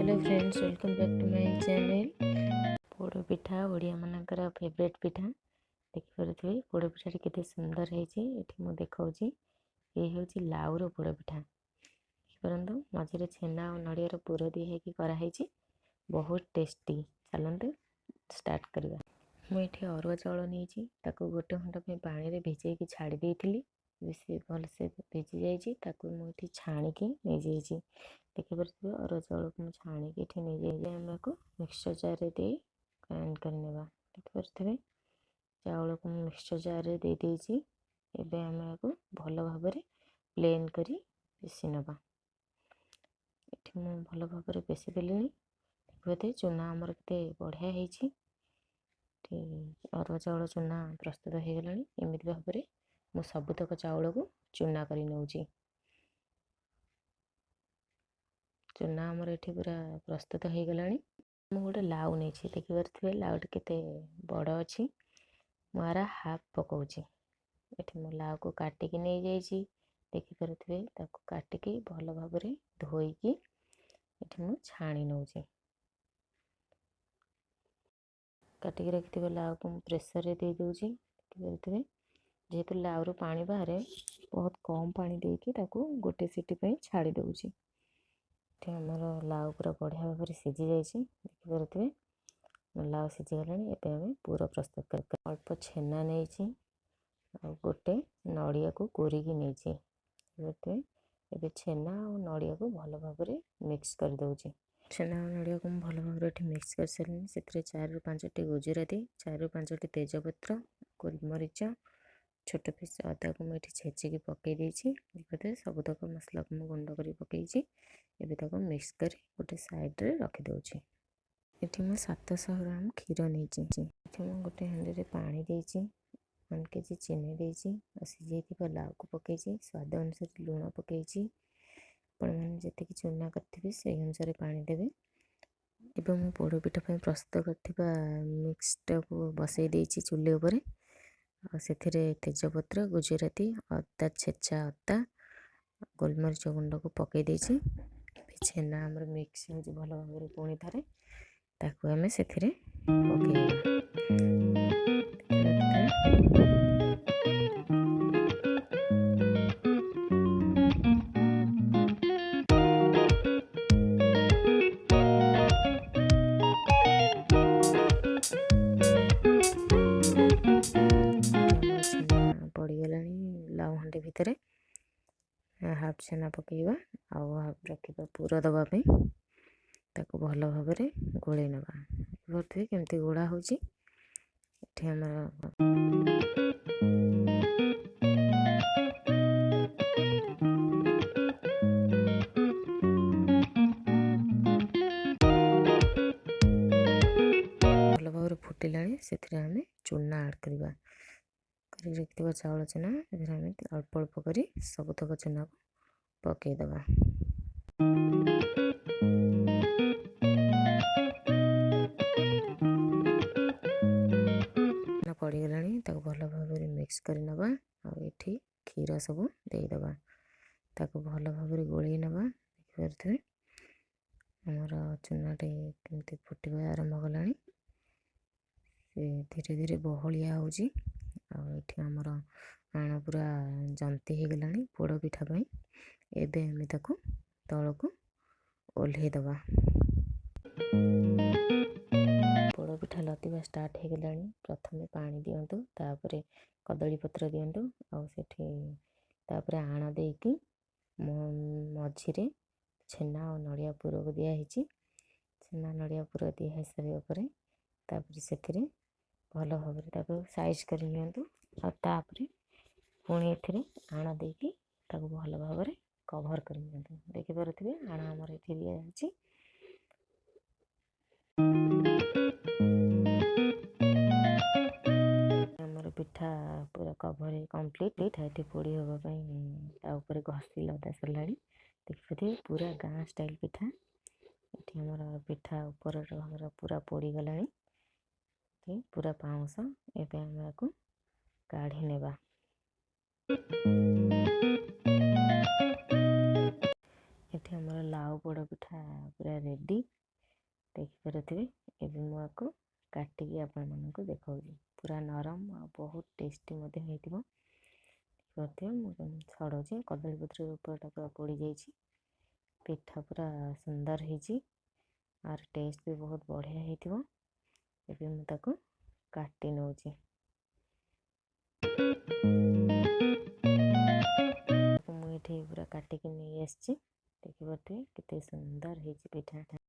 Hello friends, welcome back to my channel. पोड़ पिठा ओडिया मानकर फेवरेट पिठा देखिपे। पोड़ पिठा केते सुंदर है देखा ये हूँ लाउर पोड़ पिठा देखिपारत। मझे छेना और नड़ियार पुर दिखाई कराई बहुत टेस्टी। चलते स्टार्ट करवा। मुझे अरुआ चाउल नहीं गोटे घंटा पानी में भिजे छाड़ी देती। बेसी भलसे भिजी जाइए मुझे छाणिकी नहीं जाइए। देखिपे अरुआ चाउल को मुझे छाणिकी ये नहीं जाइए। आम मिक्सचर जार दे ग्राइंड करने। देखिपे चाउल को मिक्सचर जार दे देती। एबे आम भल भाव प्लेन करी पेसी नवा। ये मुझे भल भाव पेसी देली। देखिए चूना आमर के बढ़िया है। अरुआ चाउल चूना प्रस्तुत हो गला। एमती भाव में मु सबुतक चाउल को चूना कर नौची। चूना आमर ये पूरा प्रस्तुत हो गला। मु गोटे लाउ नहीं देखिपे लाउ के बड़ अच्छी। मुझे हाफ पकाऊँगी। ये मु लाउ को काटिक नहीं जाइए। देखिपे काटिकी भल भाव धोईकी ये मु छाणी नौची। काटिक रखि लाउ को प्रेसर रे दे दूँगी। देखिपे जेहेतु लाउर पानी बाहर बहुत कम पानी देकी गोटे सीटी छाड़ी दूँगी। आमर लाउ पूरा बढ़िया भाव में सीझी जाइए। देखिपे लाउ सीझीगला। एवं पूरा प्रस्तुत कर अल्प छेना नहीं गोटे नड़िया को कोरिकी नहीं। एबे छेना और नड़िया को भल भाव में मिक्स कर दूँगी। छेना और नड़िया को भल भाव में मिक्स कर सारे से 4 ରୁ 5टी गुजराती 4 ରୁ 5टी तेजपत्र गोलमरीच छोट पीस अदा को मुझे छेचिकी पकई देखते सबुतक मसला को मुझे गुंड कर पकई। एवं मिक्स कर गोटे साइड रे रखी दूँगी। ये मुझे 700 ग्राम क्षीर नहीं। गोटे हांडी पानी देती 1 केजी चीनी देती सीझे लाउ को पकई स्वाद अनुसार लुण पकई। आपने जी चूना करेंगे से अनुसार पानी देवे। एवं मु पोड़ पिठा प्रस्तुत कर मिक्सटा को बसई देती चूल्हे उपर। से तेजपत्र गुजराती अदा छेचा अदा गोलमरीच गुंड को पकई देती। छेना आमर मिक्स हो भल भाव में पुणी थे ताकू आम से पड़गला। लाउ हांडी भितर हाफ छेना पकईवा आउ हाफ रखा पुर दवापाई ताको भल भाव में गोल नवा। देखिए केमती गोड़ा हो भल भाव फुटिला। से चूना आड करवा रखिथिबा चाउल चूना अल्प अल्प कर सबुतक चूना को पकईदबा। पड़गला भल भाव में मिक्स कर नवा। ये क्षीर सब देदबा भल भाव में गोल नवा। देखिपे आमर चूनाटे केमती फुटवा आरंभ कला। धीरे धीरे बहलिया होची। आमर आण पूरा जंती हो गला पोड़ पिठा। एबे आम तल को ओल्हे दबा। पोड़ पिठा लतिवा स्टार्ट हो गला। प्रथम पानी दिंतु तापर कदली पत्र दिंतु आउे आण देकी मझिरे छेना और नड़िया पुर को दिखाई। छेना नड़िया पुर दिखाई सारे से भल भाव में साइज कर पुणी ए आण देकी भल भाव में कभर कर देखिपे आण आमर ये दिखाई। आमर पिठा पूरा कभर कंप्लीट ये पोड़ी हाँपाई घसी लदा सरला। देखिए पूरा गाँ स्टाइल पिठा। ये आमर पिठा ऊपर भाग पूरा पोड़ी गला पूरा पाउंस। एवं आम को काढ़ी नेबा। ये ଏଠି ଆମର ଲାଉ ପୋଡ଼ ପିଠା ପୁରା ରେଡ଼ି ଦେଖିପାରୁଥିବେ। ଏବେ ମୁଁ ଆକୁ କାଟିକି ଆପଣମାନଙ୍କୁ ଦେଖାଉଛି। ପୁରା ନରମ ଆଉ ବହୁତ ଟେଷ୍ଟି ମଧ୍ୟ ହେଇଥିବ। ଦେଖିପାରୁଥିବେ ମୁଁ ଛଡ଼ଉଛି, କଦଳୀପତ୍ର ଉପରଟା ପୁରା ପୋଡ଼ି ଯାଇଛି। ପିଠା ପୁରା ସୁନ୍ଦର ହେଇଛି, ଆର ଟେଷ୍ଟ ବି ବହୁତ ବଢ଼ିଆ ହେଇଥିବ। ଏବେ ମୁଁ ତାକୁ କାଟି ନେଉଛି। ମୁଁ ଏଠି ପୁରା କାଟିକି ନେଇ ଆସିଛି। ଦେଖିପାରୁଥିବେ କେତେ ସୁନ୍ଦର ହେଇଛି ପିଠାଟା।